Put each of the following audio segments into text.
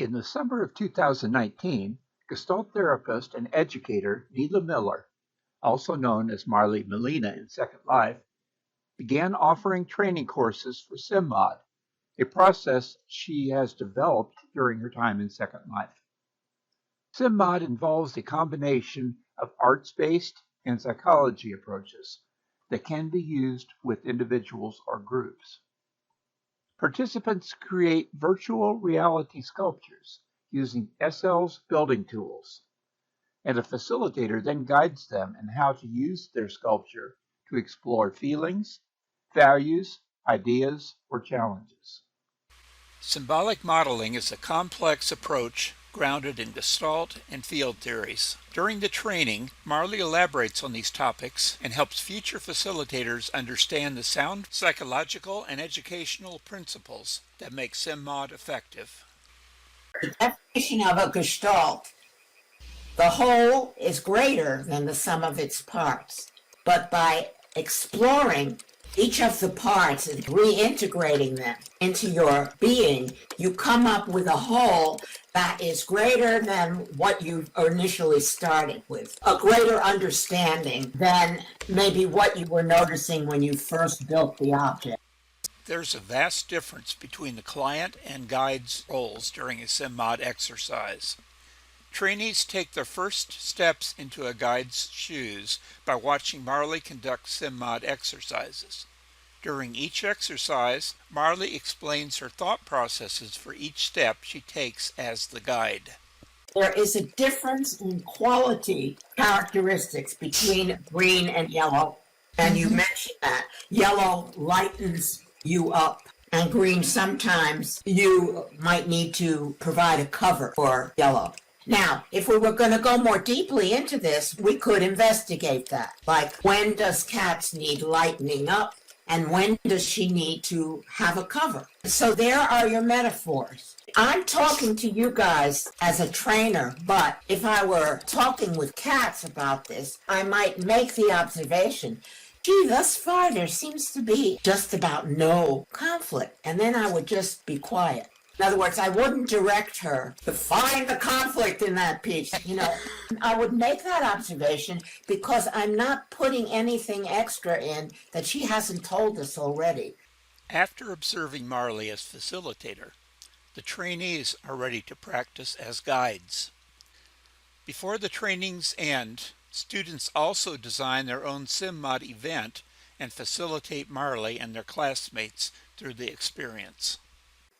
In the summer of 2019, Gestalt therapist and educator Niela Miller, also known as Milena in Second Life, began offering training courses for SymMod, a process she has developed during her time in Second Life. SymMod involves a combination of arts-based and psychology approaches that can be used with individuals or groups. Participants create virtual reality sculptures using SL's building tools, and a facilitator then guides them in how to use their sculpture to explore feelings, values, ideas, or challenges. Symbolic modeling is a complex approach grounded in Gestalt and field theories. During the training, Marley elaborates on these topics and helps future facilitators understand the sound psychological and educational principles that make SymMod effective. The definition of a Gestalt: the whole is greater than the sum of its parts, but by exploring each of the parts and reintegrating them into your being, you come up with a whole that is greater than what you initially started with, a greater understanding than maybe what you were noticing when you first built the object. There's a vast difference between the client and guide's roles during a SymMod exercise. Trainees take their first steps into a guide's shoes by watching Marley conduct SymMod exercises. During each exercise, Marley explains her thought processes for each step she takes as the guide. There is a difference in quality characteristics between green and yellow, and you mentioned that. Yellow lightens you up, and green sometimes you might need to provide a cover for yellow. Now, if we were going to go more deeply into this, we could investigate that. Like, when does Kats need lightening up? And when does she need to have a cover? So there are your metaphors. I'm talking to you guys as a trainer, but if I were talking with Kats about this, I might make the observation, gee, thus far there seems to be just about no conflict. And then I would just be quiet. In other words, I wouldn't direct her to find the conflict in that piece. I would make that observation because I'm not putting anything extra in that she hasn't told us already. After observing Marley as facilitator, the trainees are ready to practice as guides. Before the trainings end, students also design their own SymMod event and facilitate Marley and their classmates through the experience.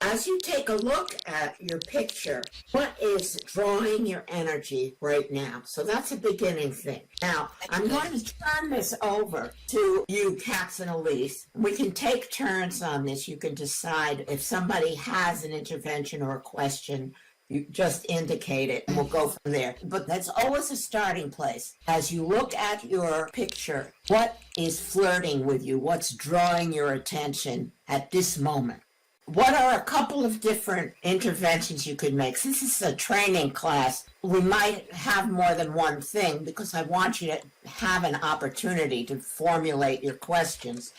As you take a look at your picture, what is drawing your energy right now? So that's a beginning thing. Now, I'm going to turn this over to you, Kats and Elise. We can take turns on this. You can decide if somebody has an intervention or a question. You just indicate it, and we'll go from there. But that's always a starting place. As you look at your picture, what is flirting with you? What's drawing your attention at this moment? What are a couple of different interventions you could make? Since this is a training class, we might have more than one thing because I want you to have an opportunity to formulate your questions.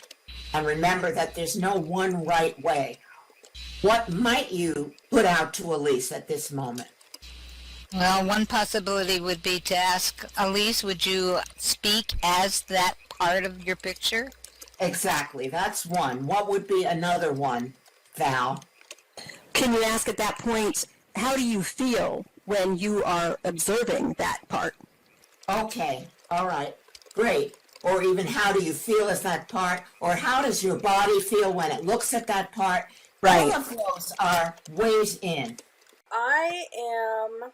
And remember that there's no one right way. What might you put out to Elise at this moment? Well, one possibility would be to ask Elise, would you speak as that part of your picture? Exactly, that's one. What would be another one, Val? Can you ask at that point, how do you feel when you are observing that part? Okay, all right, great. Or even how do you feel as that part? Or how does your body feel when it looks at that part? Right. All of those are ways in. I am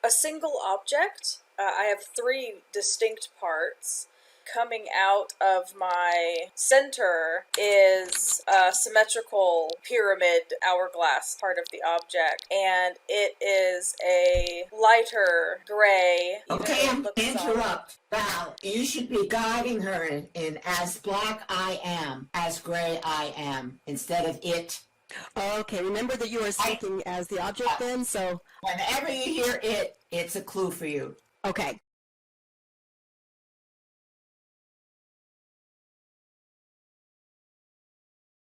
a single object. I have 3 distinct parts. Coming out of my center is a symmetrical pyramid hourglass part of the object, and it is a lighter gray. Okay, I'm going to interrupt. Val, you should be guiding her in as black I am, as gray I am, instead of it. Okay, remember that you are speaking as the object then, so... Whenever you hear it, it's a clue for you. Okay.